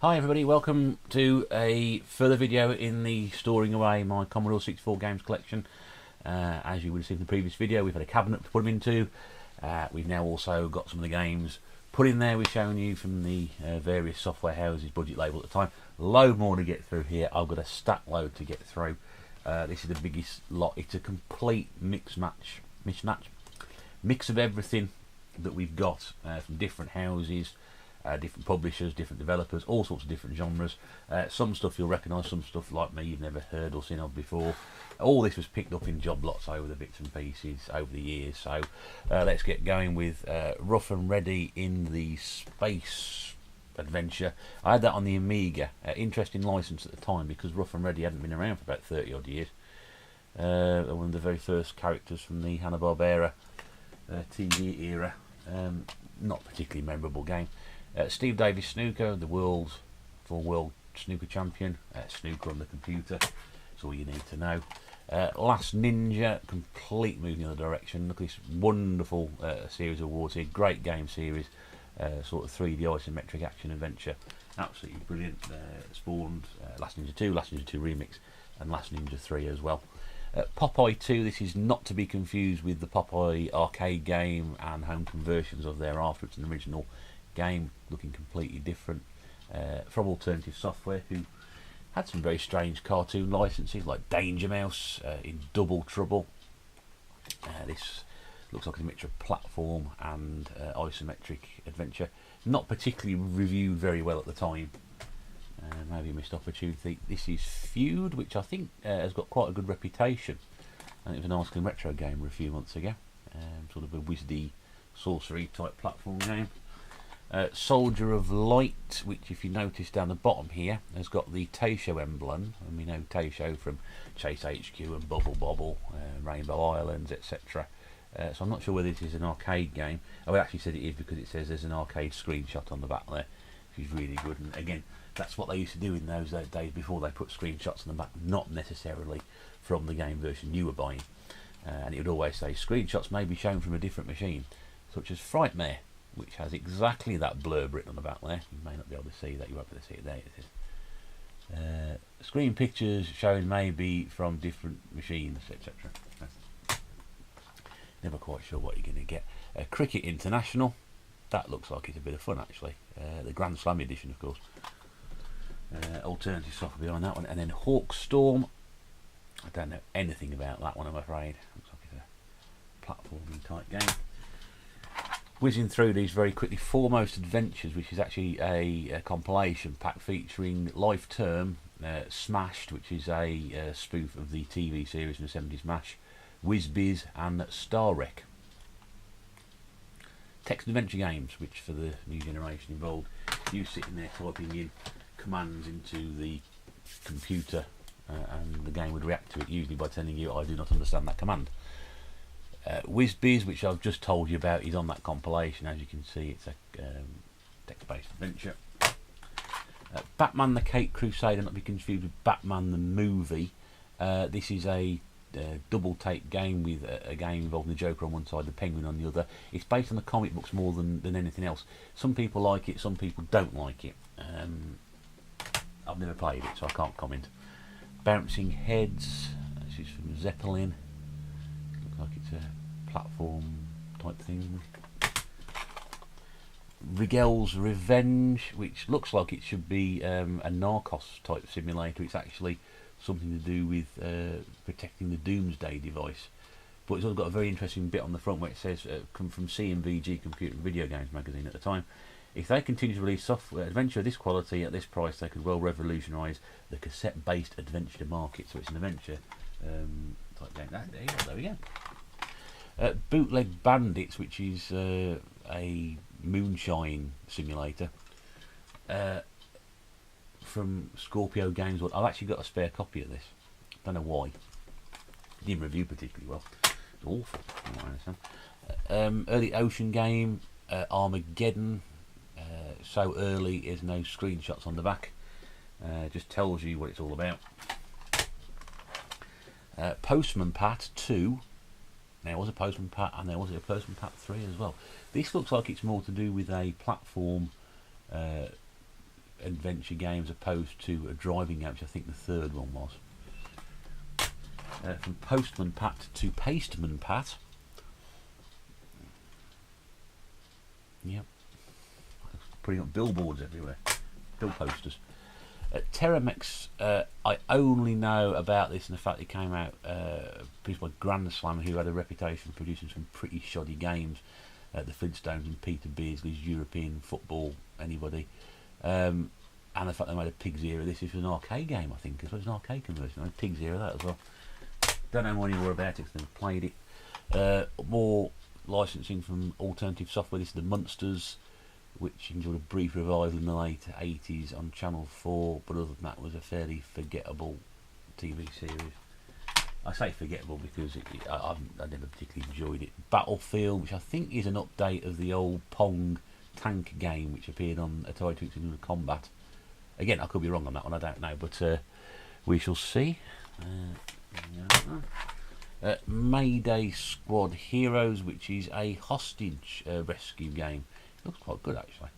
Hi everybody, welcome to a further video in the storing away my Commodore 64 games collection. As you would have seen in the previous video, we've had a cabinet to put them into. We've now also got some of the games put in there we've shown you from the various software houses, budget label at the time. Load more to get through here. I've got a stack load to get through. This is the biggest lot. It's a complete mix of everything that we've got from different houses, different publishers, different developers, all sorts of different genres. Some stuff you'll recognise, some stuff like me you've never heard or seen of before. All this was picked up in job lots over the bits and pieces over the years. So let's get going with Rough and Ready in the Space Adventure. I had that on the Amiga. Interesting licence at the time because Rough and Ready hadn't been around for about 30 odd years. One of the very first characters from the Hanna-Barbera TV era. Not particularly memorable game. Steve Davis Snooker, the world snooker champion. Snooker on the computer, that's all you need to know. Last Ninja, complete move in the other direction. Look at this wonderful series of awards here. Great game series, sort of 3D isometric action adventure. Absolutely brilliant. Spawned Last Ninja 2, Last Ninja 2 Remix, and Last Ninja 3 as well. Popeye 2, this is not to be confused with the Popeye arcade game and home conversions of thereafter. It's an original game looking completely different, from Alternative Software, who had some very strange cartoon licenses like Danger Mouse in Double Trouble. This looks like a mixture of platform and isometric adventure. Not particularly reviewed very well at the time. Maybe a missed opportunity. This is Feud, which I think has got quite a good reputation. And it was an Arsenal Retro gamer a few months ago. Sort of a Wizzy sorcery type platform game. Soldier of Light, which if you notice down the bottom here has got the Taisho emblem, and we know Taisho from Chase HQ and Bubble Bobble, Rainbow Islands, etc. So I'm not sure whether this is an arcade game. I actually said it is because it says there's an arcade screenshot on the back there, which is really good. And again, that's what they used to do in those days before they put screenshots on the back, not necessarily from the game version you were buying. And it would always say screenshots may be shown from a different machine, such as Frightmare, which has exactly that blurb written on the back there. You may not be able to see that, you won't be able to see it there. It is. Screen pictures shown maybe from different machines, etc. Never quite sure what you're going to get. Cricket International, that looks like it's a bit of fun actually. The Grand Slam edition, of course. Alternative software behind that one. And then Hawk Storm, I don't know anything about that one, I'm afraid. Looks like it's a platforming type game. Whizzing through these very quickly. Foremost Adventures, which is actually a compilation pack featuring Life Term, Smashed, which is a spoof of the TV series from the 70s MASH, Whiz-Biz and Star Wreck. Text adventure games, which for the new generation involved you sitting there typing in commands into the computer and the game would react to it, usually by telling you I do not understand that command. Whiz-Biz, which I've just told you about, is on that compilation. As you can see, it's a text-based adventure. Batman the Caped Crusader, not to be confused with Batman the movie. This is a double take game with a game involving the Joker on one side, the Penguin on the other. It's based on the comic books more than anything else. Some people like it, some people don't like it. I've never played it, so I can't comment. Bouncing Heads, this is from Zeppelin. Looks like it's a platform type thing. Rigel's Revenge, which looks like it should be a Narcos type simulator. It's actually something to do with protecting the Doomsday device. But it's also got a very interesting bit on the front where it says, come from CMVG Computer and Video Games magazine at the time. If they continue to release software adventure of this quality at this price, they could well revolutionise the cassette-based adventure market. So it's an adventure type game. There we go. Bootleg Bandits, which is a moonshine simulator from Scorpio Games. I've actually got a spare copy of this. Don't know why. It didn't review particularly well. It's awful, from what I understand. Early Ocean game, Armageddon. So early, there's no screenshots on the back. Just tells you what it's all about. Postman Pat 2. There was a Postman Pat and there was a Postman Pat 3 as well. This looks like it's more to do with a platform adventure game as opposed to a driving game, which I think the third one was. From Postman Pat to Pasteman Pat. Yep. Putting up billboards everywhere. Bill posters. Terramex, I only know about this and the fact it came out produced by Grand Slam, who had a reputation for producing some pretty shoddy games. The Flintstones and Peter Beardsley's European Football, anybody. And the fact they made a Pig's Ear of this. This was an arcade game, I think. It was an arcade conversion. I made Pig's Ear of that as well. Don't know any more about it because I never played it. More licensing from alternative software. This is the Munsters, which enjoyed a brief revival in the late 80s on Channel 4, but other than that was a fairly forgettable TV series. I say forgettable because I never particularly enjoyed it. Battlefield, which I think is an update of the old Pong tank game, which appeared on Atari 2600 Combat. Again, I could be wrong on that one, I don't know, but we shall see. Mayday Squad Heroes, which is a hostage rescue game. It looks quite good, actually.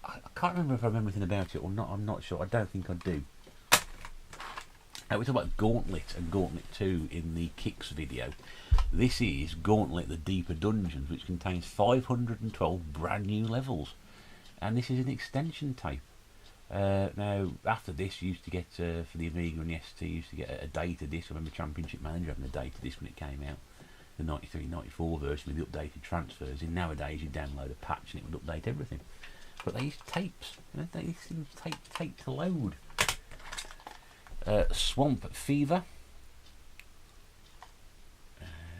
I can't remember if I remember anything about it or not. I'm not sure. I don't think I do. We talk about Gauntlet and Gauntlet 2 in the Kicks video. This is Gauntlet the Deeper Dungeons, which contains 512 brand new levels. And this is an extension tape. Now, after this, you used to get, for the Amiga and the ST, you used to get a data disc. I remember Championship Manager having a data disc when it came out. The 93-94 version with the updated transfers. In nowadays, you download a patch and it would update everything. But they used tapes. You know, these things take to load. Swamp Fever.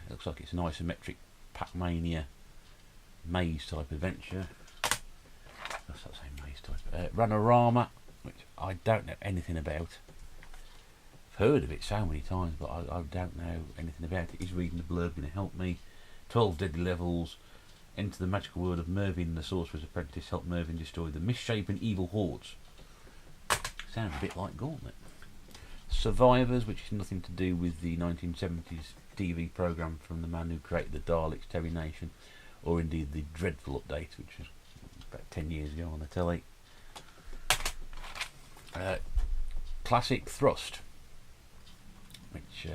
Looks like it's an isometric Pac-Mania maze type adventure. That's not saying maze type. Runorama, which I don't know anything about. I've heard of it so many times, but I don't know anything about it. Is reading the blurb going to help me? 12 deadly levels. Enter the magical world of Mervyn, the Sorcerer's Apprentice. Help Mervyn destroy the misshapen evil hordes. Sounds a bit like Gauntlet. Survivors, which is nothing to do with the 1970s TV programme from the man who created the Daleks, Terry Nation, or indeed the dreadful update, which was about 10 years ago on the telly. Classic Thrust, which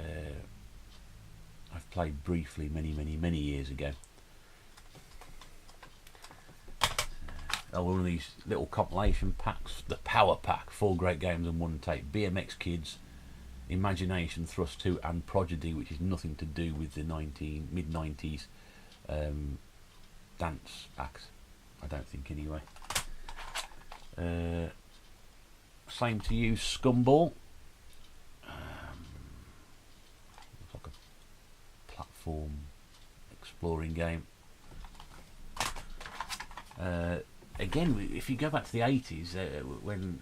I've played briefly many years ago. One of these little compilation packs, the Power Pack, 4 great games and 1 tape. BMX Kids, Imagination, Thrust 2 and Prodigy, which is nothing to do with the mid-90s dance acts, I don't think anyway. Same to you, Scumball. Looks like a platform exploring game. Again, if you go back to the 80s, when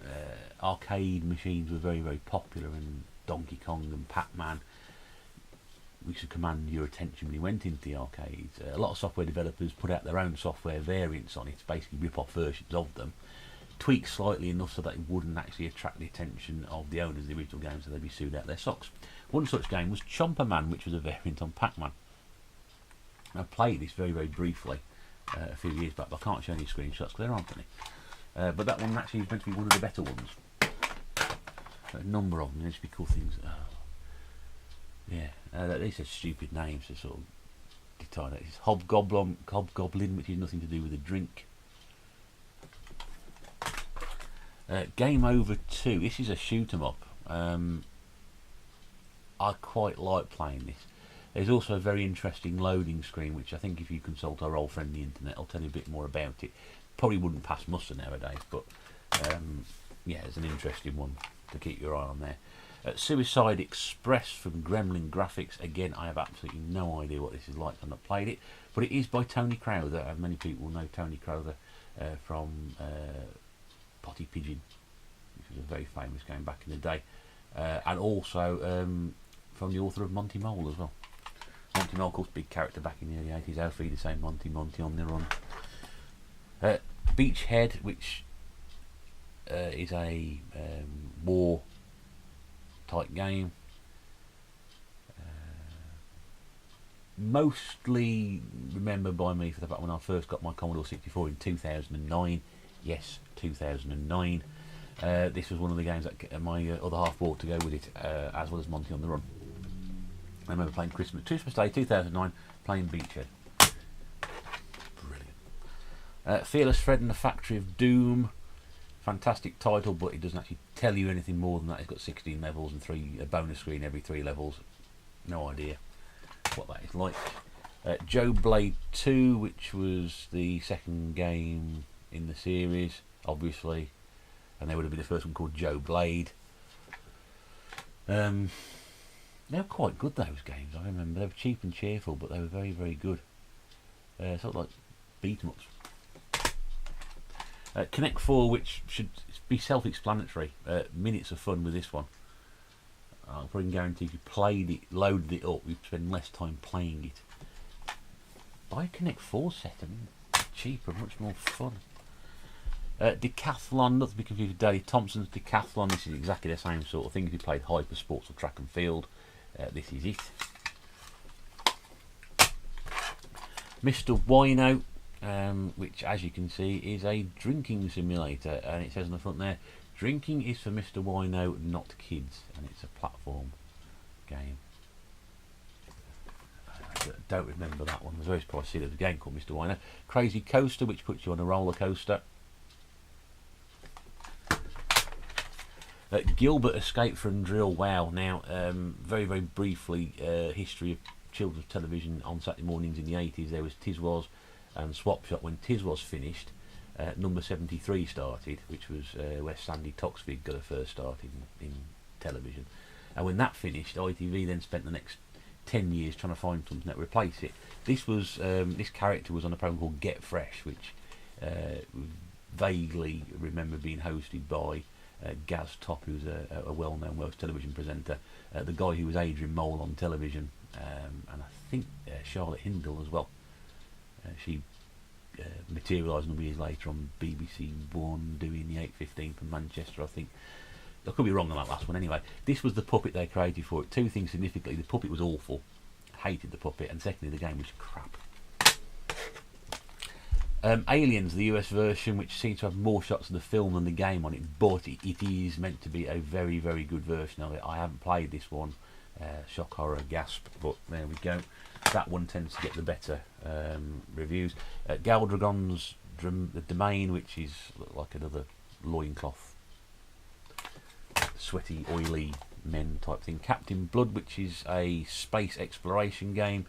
arcade machines were very popular, and Donkey Kong and Pac-Man, we should command your attention when you went into the arcades. A lot of software developers put out their own software variants on it, basically rip-off versions of them, tweaked slightly enough so that it wouldn't actually attract the attention of the owners of the original game, so they'd be sued out their socks. One such game was Chomper Man, which was a variant on Pac-Man. I played this very briefly a few years back, but I can't show any screenshots because there aren't any. But that one actually is meant to be one of the better ones. A number of them, there should be cool things. These are stupid names to sort of deter that. It's Hobgoblin, which is nothing to do with a drink. Game Over 2. This is a shoot 'em up. I quite like playing this. There's also a very interesting loading screen, which I think if you consult our old friend the internet, I'll tell you a bit more about it. Probably wouldn't pass muster nowadays, but yeah, it's an interesting one to keep your eye on there. Suicide Express from Gremlin Graphics. Again, I have absolutely no idea what this is like. I've not played it, but it is by Tony Crowther, and many people know Tony Crowther from Potty Pigeon, which was a very famous game back in the day, and also from the author of Monty Mole as well. Monty Mole, of course, big character back in the early 80s. Alfie the same Monty on the run. Beachhead, which is a war type game. Mostly remembered by me for the fact when I first got my Commodore 64 in 2009. Yes, 2009. This was one of the games that my other half bought to go with it, as well as Monty on the Run. I remember playing Christmas Day 2009, playing Beachhead. Brilliant. Fearless Fred and the Factory of Doom. Fantastic title, but it doesn't actually tell you anything more than that. It's got 16 levels and a bonus screen every 3 levels. No idea what that is like. Joe Blade 2, which was the second game in the series, obviously, and there would have been the first one called Joe Blade. They were quite good, those games. I remember they were cheap and cheerful, but they were very, very good. Sort of like beat 'em ups. Connect 4, which should be self-explanatory. Minutes of fun with this one. I probably guarantee if you played it, loaded it up, you'd spend less time playing it. Buy a Connect 4 set. I mean, cheaper, much more fun. Decathlon, not to be confused with Daley Thompson's Decathlon. This is exactly the same sort of thing. If you played Hyper Sports or Track and Field, this is it. Mr. Wino, which, as you can see, is a drinking simulator, and it says on the front there, drinking is for Mr. Wino, not kids, and it's a platform game. I don't remember that one. I was very surprised to see there's a game called Mr. Wino. Crazy Coaster, which puts you on a roller coaster. Gilbert Escape from Drill. Wow. Now, very, very briefly, history of children's television on Saturday mornings in the 80s. There was Tiswas and Swap Shop. When Tiswas finished, number 73 started, which was where Sandy Toksvig got her first start in television. And when that finished, ITV then spent the next 10 years trying to find something that would replace it. This character was on a program called Get Fresh, which vaguely remember being hosted by Gaz Top, who's a well-known Welsh television presenter, the guy who was Adrian Mole on television, and I think Charlotte Hindle as well. She materialised a number of years later on BBC One, doing the 8:15 from Manchester, I think. I could be wrong on that last one. Anyway, this was the puppet they created for it. Two things significantly: the puppet was awful, hated the puppet, and secondly, the game was crap. Aliens, the US version, which seems to have more shots of the film than the game on it, but it is meant to be a very, very good version of it. I haven't played this one. Shock, horror, gasp, but there we go. That one tends to get the better reviews. Galdragon's the Domain, which is like another loincloth, sweaty, oily men type thing. Captain Blood, which is a space exploration game,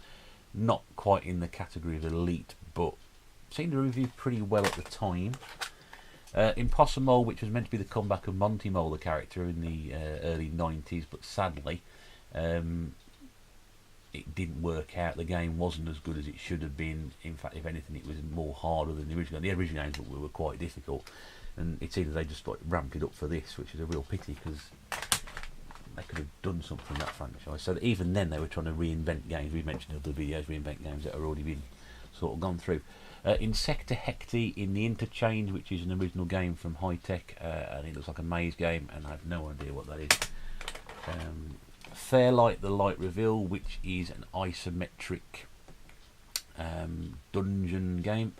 not quite in the category of elite, but seemed to review pretty well at the time. Impossible Mole, which was meant to be the comeback of Monty Mole, the character in the early 90s, but sadly it didn't work out. The game wasn't as good as it should have been. In fact, if anything, it was more harder than the original. The original games were quite difficult, and it seems they just like ramped it up for this, which is a real pity because they could have done something in that franchise. So that even then they were trying to reinvent games. We mentioned other videos, reinvent games that have already been sort of gone through. Insecta Hecti in the Interchange, which is an original game from High Tech, and it looks like a maze game, and I have no idea what that is. Fairlight, the Light Reveal, which is an isometric dungeon game.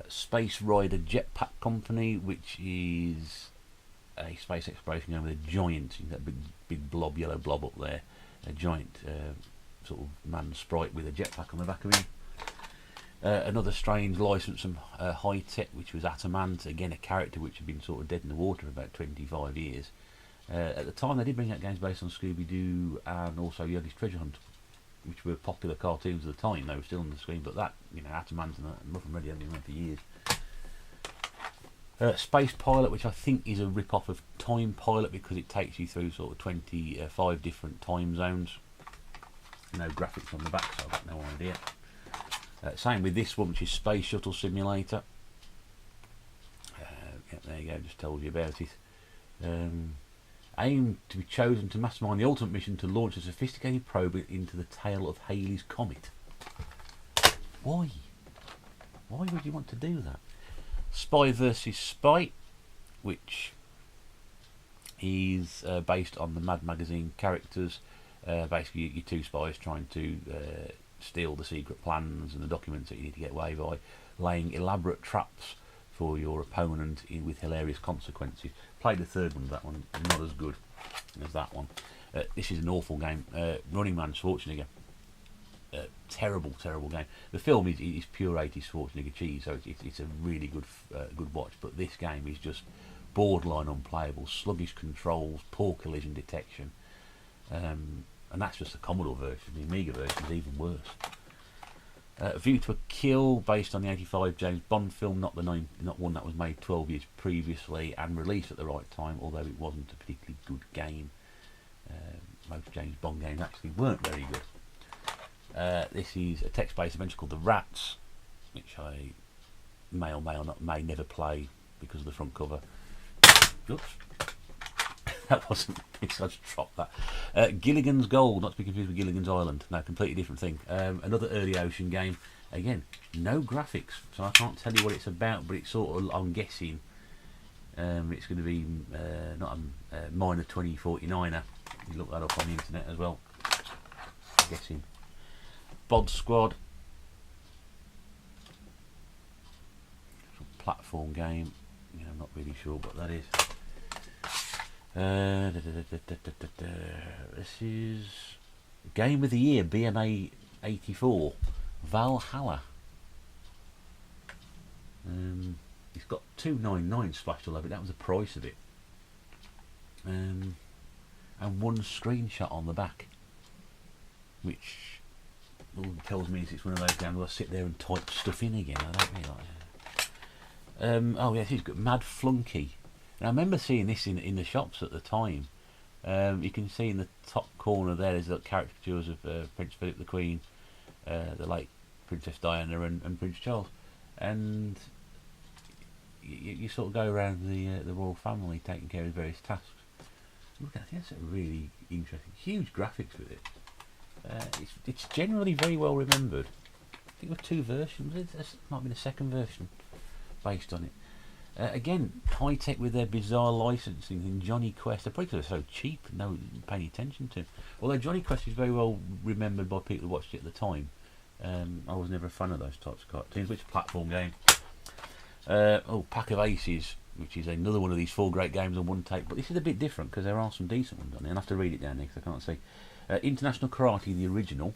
Space Rider Jetpack Company, which is a space exploration game with a giant, that big blob, yellow blob up there, a giant sort of man sprite with a jetpack on the back of him. Another strange license from High Tech, which was Atamant, again a character which had been sort of dead in the water for about 25 years. At the time they did bring out games based on Scooby-Doo and also Yogi's Treasure Hunt, which were popular cartoons at the time. They were still on the screen, but that, Atamant and Muff and Ready hadn't been around for years. Space Pilot, which I think is a rip-off of Time Pilot because it takes you through sort of 25 different time zones. No graphics on the back, so I've got no idea. Same with this one, which is Space Shuttle Simulator. Yeah, there you go, just told you about it. Aim to be chosen to mastermind the ultimate mission to launch a sophisticated probe into the tail of Halley's Comet. Why? Why would you want to do that? Spy vs Spy, which is based on the Mad Magazine characters. Basically, you're two spies trying to steal the secret plans and the documents that you need to get away by, laying elaborate traps for your opponent with hilarious consequences. Played the third one of that one, not as good as that one. This is an awful game. Running Man Schwarzenegger. Terrible game. The film is pure 80s Schwarzenegger cheese, so it's a really good watch. But this game is just borderline unplayable. Sluggish controls, poor collision detection, and that's just the Commodore version. The Amiga version is even worse. View to a Kill, based on the '85 James Bond film, not one that was made 12 years previously and released at the right time, although it wasn't a particularly good game. Most James Bond games actually weren't very good. This is a text-based adventure called The Rats, which I may or may never play because of the front cover. Oops. That wasn't this, I just dropped that. Gilligan's Gold, not to be confused with Gilligan's Island. No, completely different thing. Another early ocean game. Again, no graphics, so I can't tell you what it's about, but it's sort of, I'm guessing, it's going to be not a minor 2049er. You look that up on the internet as well. I'm guessing. Bod Squad. Platform game. You know, I'm not really sure what that is. This is Game of the Year, BMA 84, Valhalla. It's got 299 splashed all over it. That was the price of it. And one screenshot on the back, which all it tells me is it's one of those games where I sit there and type stuff in again. I don't really like that. Oh yes, he's got Mad Flunky. And I remember seeing this in the shops at the time. You can see in the top corner there's the caricatures of Prince Philip, the Queen, the late Princess Diana, and Prince Charles, and you sort of go around the royal family taking care of various tasks. Look at that, that's a really interesting, huge graphics with it. It's generally very well remembered. I think there were two versions. There might have been a second version based on it. Again, high tech with their bizarre licensing in Johnny Quest. They're probably so cheap, no one paying attention to. Although Johnny Quest is very well remembered by people who watched it at the time. I was never a fan of those types of cartoons. Which platform game? Pack of Aces, which is another one of these four great games on one tape. But this is a bit different because there are some decent ones on it. I'll have to read it down here because I can't see. International Karate, the original.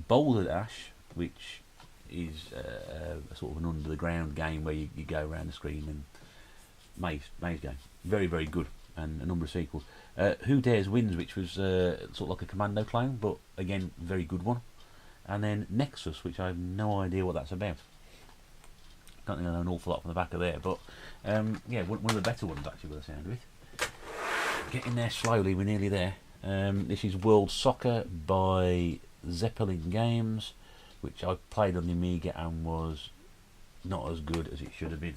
Boulder Dash, which is a sort of an under the ground game where you go around the screen, and maze game, very very good, and a number of sequels. Who Dares Wins, which was sort of like a Commando clone, but again very good one. And then Nexus, which I have no idea what that's about. Don't think I know an awful lot from the back of there, but yeah, one of the better ones actually, by the sound of it. Getting there slowly, we're nearly there. This is World Soccer by Zeppelin Games, which I played on the Amiga and was not as good as it should have been.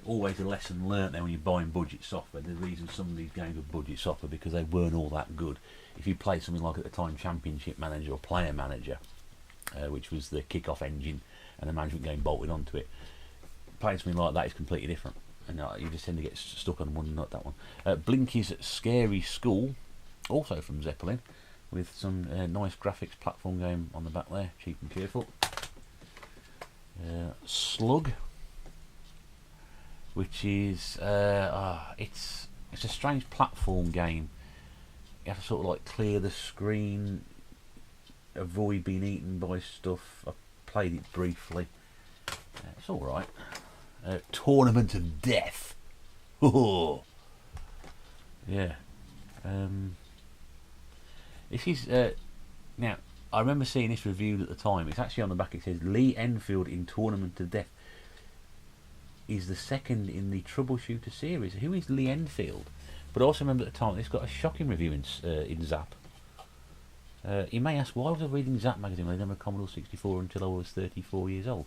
Always a lesson learnt there when you're buying budget software. The reason some of these games were budget software because they weren't all that good. If you played something like at the time Championship Manager or Player Manager, which was the kick-off engine and the management game bolted onto it, playing something like that is completely different, and you just tend to get stuck on one, not that one. Blinky's Scary School, also from Zeppelin, with some nice graphics, platform game on the back there, cheap and cheerful. Slug, which is it's a strange platform game. You have to sort of like clear the screen, avoid being eaten by stuff. I played it briefly. It's all right. Tournament of Death. Oh, yeah. This is now. I remember seeing this reviewed at the time. It's actually on the back. It says Lee Enfield in Tournament of Death is the second in the Troubleshooter series. Who is Lee Enfield? But I also remember at the time it's got a shocking review in Zap. You may ask, why was I reading Zap magazine when I remember Commodore 64 until I was 34 years old?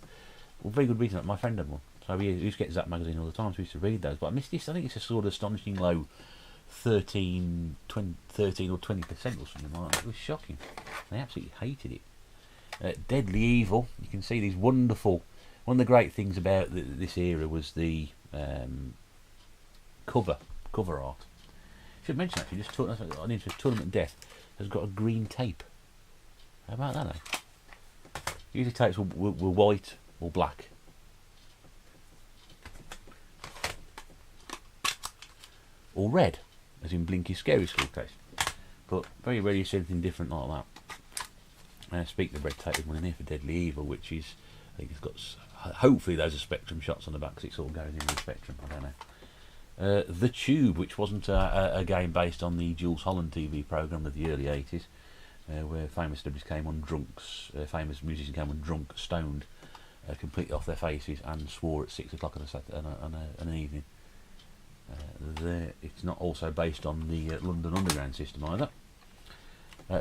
Well, very good reason. My friend had one, so we used to get Zap magazine all the time, so we used to read those. But I missed this. I think it's a sort of astonishing low 13 or 20% or something like that. It was shocking. They absolutely hated it. Deadly Evil. You can see these wonderful. One of the great things about this era was the cover art. I should mention actually, just on into Tournament Death has got a green tape. How about that? Usually tapes were white or black. or red, as in Blinky Scary School case. But very rarely you see anything different like that. Speaking of red tape, there's one in here for Deadly Evil, which is, I think it's got, hopefully those are Spectrum shots on the back, because it's all going in with Spectrum, I don't know. The Tube, which wasn't a game based on the Jules Holland TV programme of the early 80s, where famous celebrities came on drunks, famous musicians came on drunk, stoned, completely off their faces, and swore at 6 o'clock on an evening. It's not also based on the London Underground system either.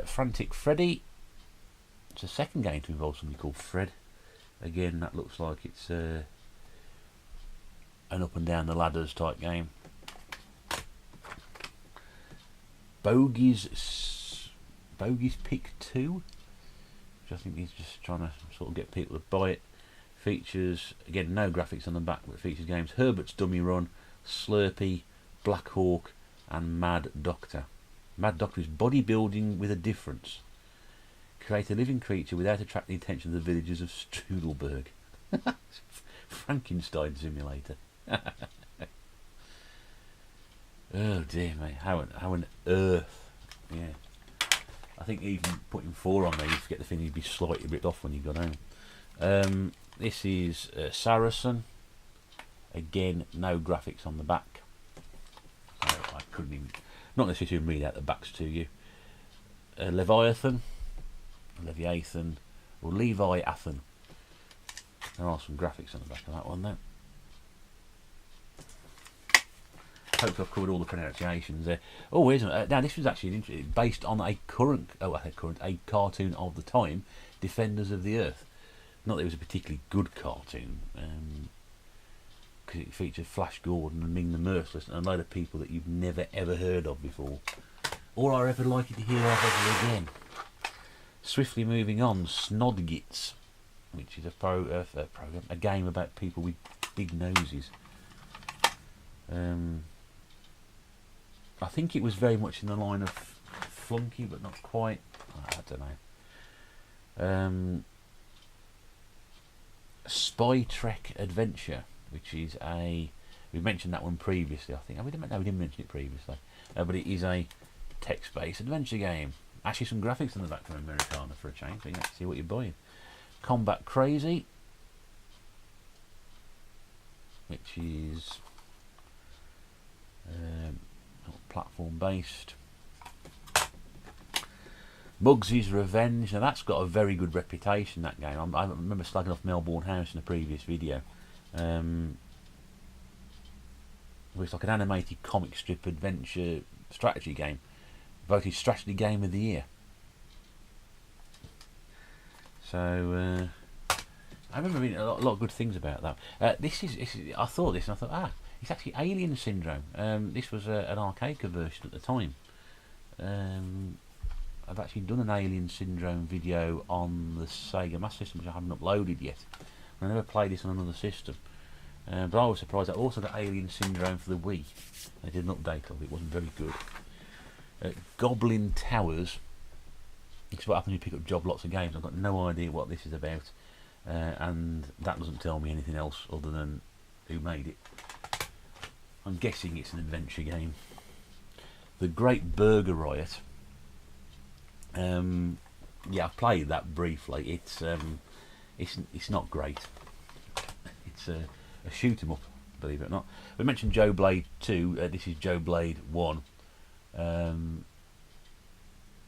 Frantic Freddy. It's a second game to involve somebody called Fred. Again, that looks like it's an up and down the ladders type game. Bogey's Pick 2, which I think he's just trying to sort of get people to buy it. Features, again, no graphics on the back, but it features games Herbert's Dummy Run, Slurpee, Black Hawk, and Mad Doctor. Mad Doctor is bodybuilding with a difference. Create a living creature without attracting the attention of the villagers of Strudelberg. Frankenstein simulator. Oh dear mate, how on earth? Yeah, I think even putting 4 on there, you get the feeling you'd be slightly ripped off when you got home. This is Saracen. Again, no graphics on the back, so I couldn't even, not necessarily read out the backs to you. Leviathan, or Leviathan. There are some graphics on the back of that one though. Hopefully I've covered all the pronunciations there. Oh, here's now this was actually based on a cartoon of the time, Defenders of the Earth. Not that it was a particularly good cartoon, because it featured Flash Gordon and Ming the Merciless and a load of people that you've never ever heard of before, or are ever likely to hear of ever again. Swiftly moving on, Snodgits, which is a game about people with big noses. I think it was very much in the line of Flunky, but not quite. I don't know. Spy Trek Adventure, which is we mentioned that one previously, I think. We didn't mention it previously, but it is a text-based adventure game. Actually, some graphics on the back from Americana for a change, so you can see what you're buying. Combat Crazy, which is platform-based. Bugsy's Revenge. Now that's got a very good reputation, that game. I remember slagging off Melbourne House in a previous video. It's like an animated comic strip adventure strategy game, voted strategy game of the year. So I remember reading a lot of good things about that. I thought it's actually Alien Syndrome. This was an arcade conversion at the time. I've actually done an Alien Syndrome video on the Sega Master System, which I haven't uploaded yet. I never played this on another system. But I was surprised. I also got Alien Syndrome for the Wii. They did an update of it. It wasn't very good. Goblin Towers. It's what happens when you pick up job lots of games. I've got no idea what this is about. And that doesn't tell me anything else other than who made it. I'm guessing it's an adventure game. The Great Burger Riot. Yeah, I've played that briefly. It's not great. It's a shoot 'em up, believe it or not. We mentioned Joe Blade 2. This is Joe Blade 1.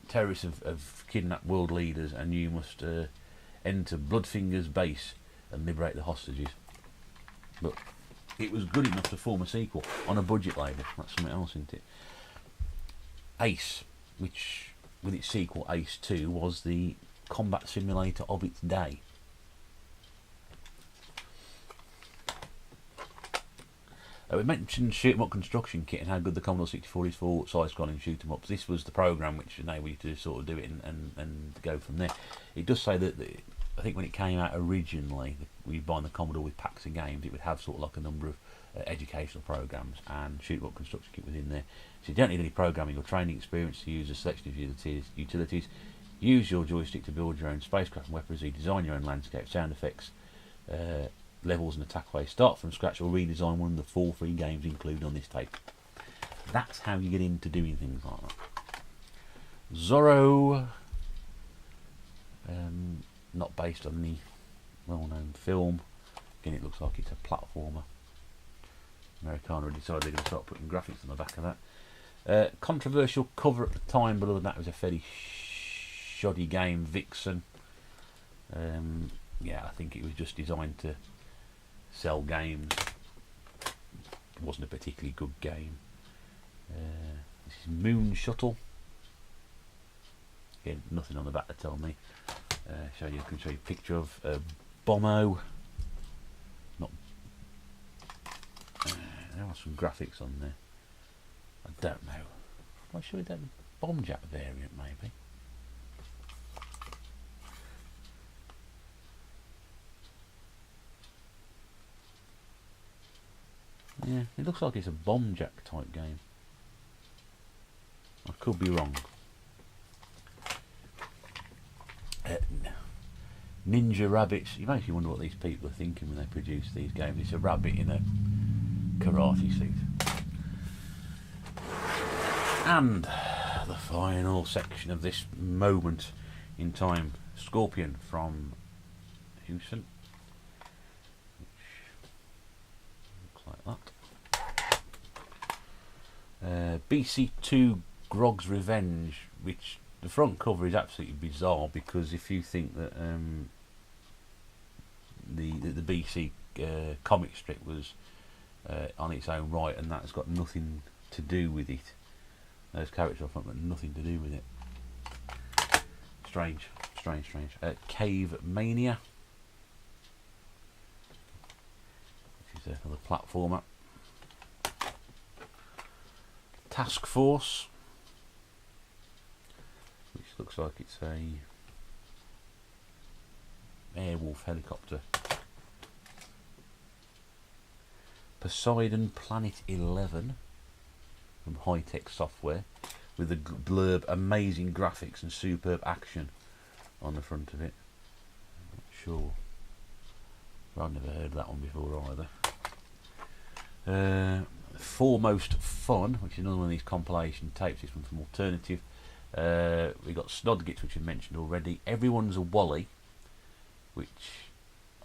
Terrorists have kidnapped world leaders, and you must enter Bloodfinger's base and liberate the hostages. But it was good enough to form a sequel on a budget label. That's something else, isn't it? Ace, which with its sequel Ace 2 was the combat simulator of its day. We mentioned shoot 'em up construction kit and how good the Commodore 64 is for side-scrolling shoot 'em ups. This was the program which enabled you to sort of do it and go from there. It does say that I think when it came out originally, we were buying the Commodore with packs of games. It would have sort of like a number of educational programs, and shoot 'em up construction kit within there. So you don't need any programming or training experience to use a selection of utilities. Use your joystick to build your own spacecraft and weaponry, design your own landscape, sound effects, levels and attackways. Start from scratch or redesign one of the 4 free games included on this tape. That's how you get into doing things like that. Zorro, not based on any well-known film. Again, it looks like it's a platformer. Americana decided they're going to start putting graphics on the back of that. Controversial cover at the time, but other than that, it was a fairly shoddy game. Vixen. Yeah, I think it was just designed to sell games. It wasn't a particularly good game. This is Moon Shuttle. Again, nothing on the back to tell me. I can show you a picture of Bommo. Not. There are some graphics on there. I don't know. Am I sure it's a Bomb Jack variant, maybe? Yeah, it looks like it's a Bomb Jack type game. I could be wrong. Ninja Rabbits. You makes you wonder what these people are thinking when they produce these games. It's a rabbit in a karate suit. And the final section of this moment in time, Scorpion from Houston. Looks like that. BC2 Grog's Revenge, which the front cover is absolutely bizarre, because if you think that the BC comic strip was on its own right, and that's got nothing to do with it, those characters up front got nothing to do with it. Strange. Cave Mania, which is another platformer. Task Force, which looks like it's a Airwolf helicopter. Poseidon Planet 11 from High Tech Software, with the blurb amazing graphics and superb action on the front of it. I'm not sure. I've never heard of that one before either. Foremost Fun, which is another one of these compilation tapes. This one from Alternative. We got Snodgits, which we mentioned already. Everyone's a Wally, which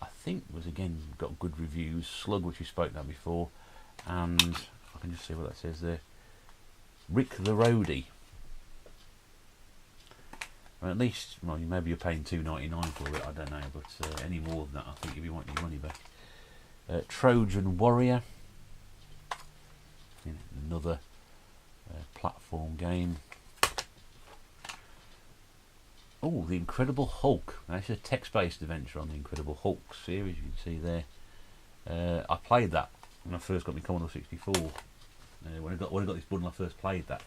I think was again got good reviews. Slug, which we spoke about before, and I can just see what that says there. Rick the Roadie. Well, at least, well, maybe you're paying $2.99 for it. I don't know, but any more than that, I think you'll be wanting your money back. Trojan Warrior. Another platform game. Oh, The Incredible Hulk. Now, it's a text-based adventure on the Incredible Hulk series. You can see there. I played that when I first got my Commodore 64. When I got this bundle, I first played that.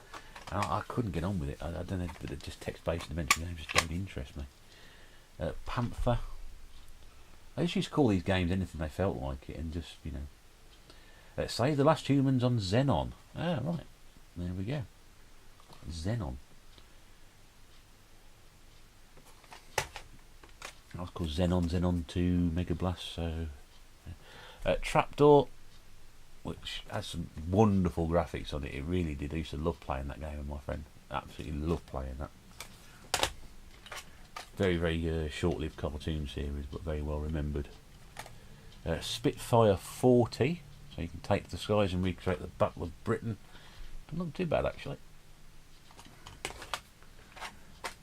And I couldn't get on with it. I don't know, but it just text-based adventure games just don't interest me. Panther. I just used to call these games anything they felt like it, and just, you know. Save the Last Humans on Xenon. Ah, right. There we go. Xenon. That was called Xenon, Xenon 2, Mega Blast. So, Trapdoor, which has some wonderful graphics on it. It really did. I used to love playing that game with my friend. Absolutely love playing that. Very, very short-lived cartoon series, but very well remembered. Spitfire 40. So you can take to the skies and recreate the Battle of Britain. Doesn't look too bad, actually.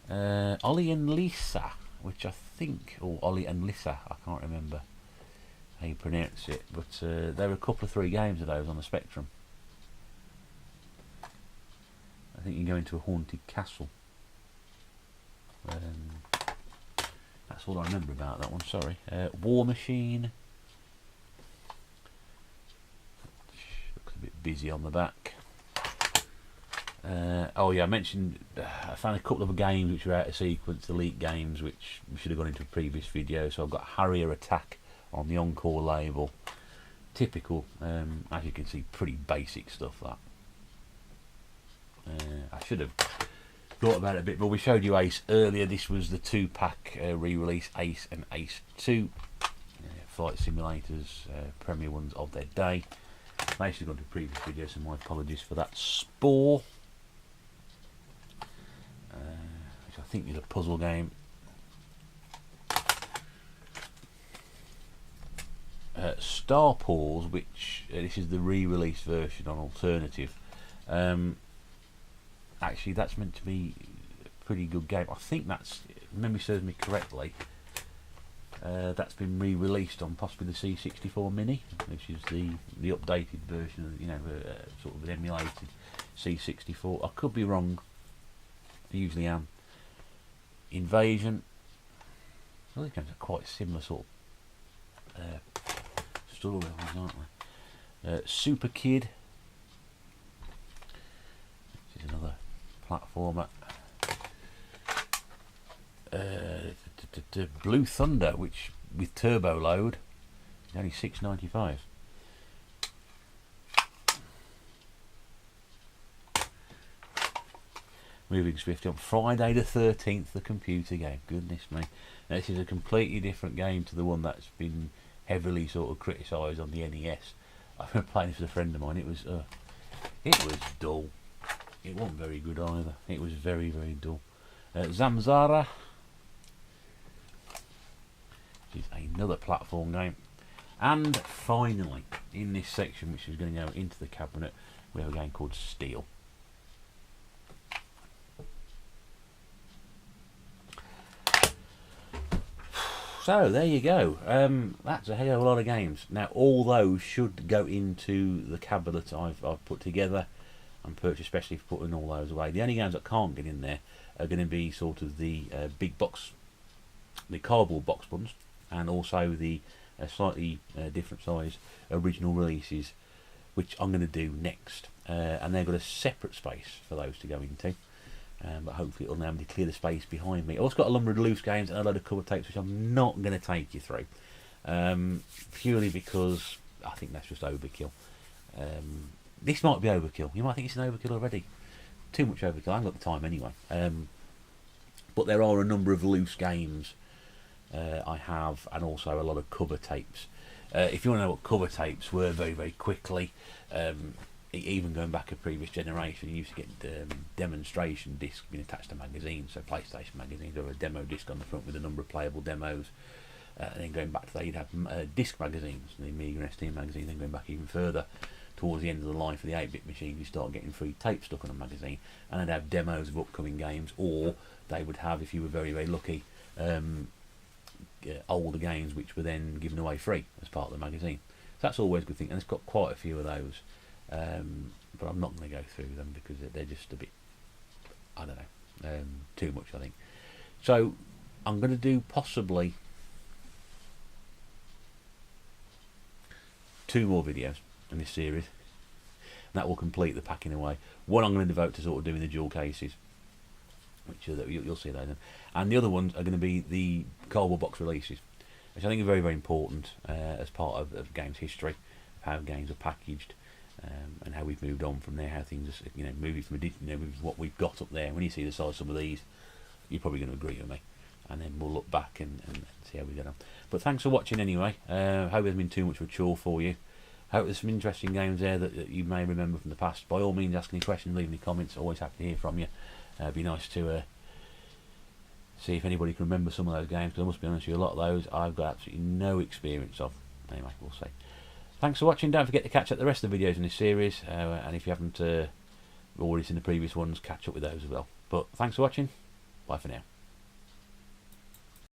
Ollie and Lisa, which I think, or Ollie and Lisa, I can't remember how you pronounce it, but there were a couple of 3 games of those on the Spectrum. I think you can go into a haunted castle. That's all I remember about that one, sorry. War Machine. A bit busy on the back. Oh yeah, I mentioned I found a couple of games which were out of sequence, elite games, which we should have gone into a previous video. So I've got Harrier Attack on the Encore label. Typical, as you can see, pretty basic stuff that. I should have thought about it a bit, but we showed you Ace earlier. This was the 2-pack re-release, Ace and Ace 2. Flight simulators, premier ones of their day. Basically gone to previous videos, so my apologies for that. Spore, which I think is a puzzle game. Star Paws, which this is the re-released version on alternative. Actually, that's meant to be a pretty good game. I think that's, if memory serves me correctly, that's been re-released on possibly the C64 Mini, which is the updated version of, you know, sort of an emulated C64. I could be wrong. I usually am. Invasion. Well, these games are quite similar sort of story lines, aren't they? Super Kid, which is another platformer. Blue Thunder, which with turbo load is only £6.95. Moving swiftly on, Friday the 13th, the computer game. Goodness me. Now, this is a completely different game to the one that's been heavily sort of criticised on the NES. I remember playing this with a friend of mine. It was dull. It wasn't very good either. It was very, very dull. Zamzara, which is another platform game. And finally, in this section, which is going to go into the cabinet, we have a game called Steel. So there you go. That's a hell of a lot of games. Now all those should go into the cabinet I've put together and purchased especially for putting all those away. The only games that can't get in there are going to be sort of the big box, the cardboard box ones, and also the slightly different size original releases, which I'm going to do next. And they've got a separate space for those to go into. But hopefully it'll now clear the space behind me. I've also got a number of loose games and a load of cover tapes, which I'm not going to take you through, purely because I think that's just overkill. This might be overkill. You might think it's an overkill already. Too much overkill. I haven't got the time anyway. But there are a number of loose games I have, and also a lot of cover tapes. If you want to know what cover tapes were, very, very quickly, even going back a previous generation, you used to get demonstration discs being attached to magazines, so PlayStation magazines, or a demo disc on the front with a number of playable demos. And then going back to that, you'd have disc magazines, the Amiga and ST magazine. Then going back even further, towards the end of the life of the 8-bit machine, you start getting free tapes stuck on a magazine, and they'd have demos of upcoming games, or they would have, if you were very, very lucky, older games which were then given away free as part of the magazine. So that's always a good thing, and it's got quite a few of those. But I'm not going to go through them because they're just a bit, I don't know, too much, I think. So I'm going to do possibly 2 more videos in this series, and that will complete the packing away. One I'm going to devote to sort of doing the dual cases, which you'll see those, and the other ones are going to be the cardboard box releases, which I think are very, very important as part of games history, how games are packaged. And how we've moved on from there, how things are, moving from with what we've got up there. When you see the size of some of these, you're probably going to agree with me, and then we'll look back and see how we get on. But thanks for watching anyway. Hope it hasn't been too much of a chore for you. Hope there's some interesting games there that you may remember from the past. By all means, ask any questions, leave any comments. Always happy to hear from you. It'd be nice to see if anybody can remember some of those games, because I must be honest with you, a lot of those I've got absolutely no experience of. Anyway, we'll see. Thanks for watching. Don't forget to catch up the rest of the videos in this series, and if you haven't already seen the previous ones, catch up with those as well. But thanks for watching. Bye for now.